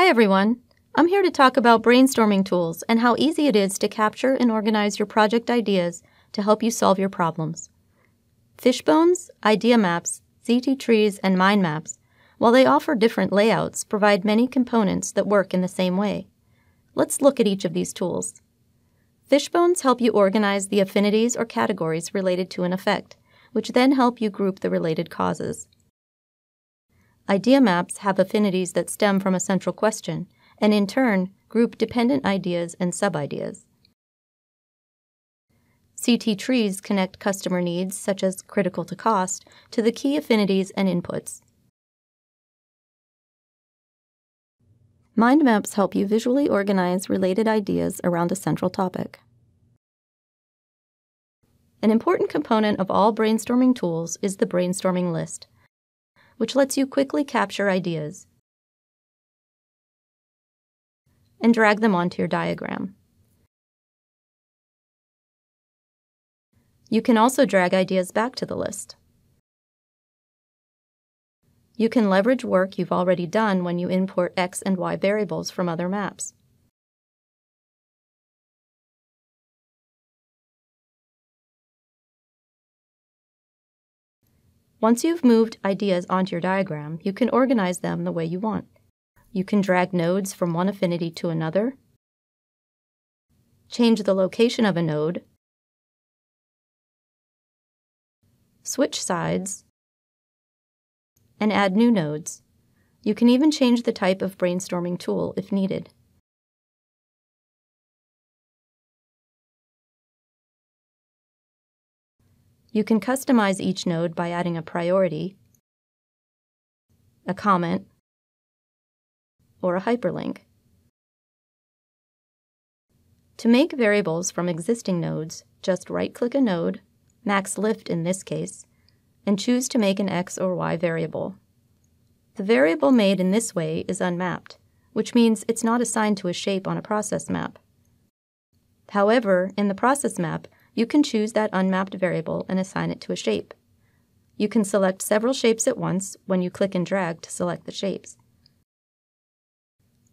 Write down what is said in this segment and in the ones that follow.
Hi everyone! I'm here to talk about brainstorming tools and how easy it is to capture and organize your project ideas to help you solve your problems. Fishbones, idea maps, ZT trees, and mind maps, while they offer different layouts, provide many components that work in the same way. Let's look at each of these tools. Fishbones help you organize the affinities or categories related to an effect, which then help you group the related causes. Idea maps have affinities that stem from a central question, and in turn, group dependent ideas and sub-ideas. CT trees connect customer needs, such as critical to cost, to the key affinities and inputs. Mind maps help you visually organize related ideas around a central topic. An important component of all brainstorming tools is the brainstorming list, which lets you quickly capture ideas and drag them onto your diagram. You can also drag ideas back to the list. You can leverage work you've already done when you import X and Y variables from other maps. Once you've moved ideas onto your diagram, you can organize them the way you want. You can drag nodes from one affinity to another, change the location of a node, switch sides, and add new nodes. You can even change the type of brainstorming tool if needed. You can customize each node by adding a priority, a comment, or a hyperlink. To make variables from existing nodes, just right-click a node, max lift in this case, and choose to make an X or Y variable. The variable made in this way is unmapped, which means it's not assigned to a shape on a process map. However, in the process map, you can choose that unmapped variable and assign it to a shape. You can select several shapes at once when you click and drag to select the shapes.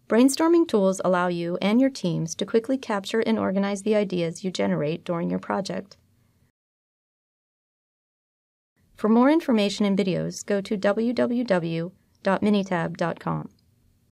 Brainstorming tools allow you and your teams to quickly capture and organize the ideas you generate during your project. For more information and videos, go to www.minitab.com.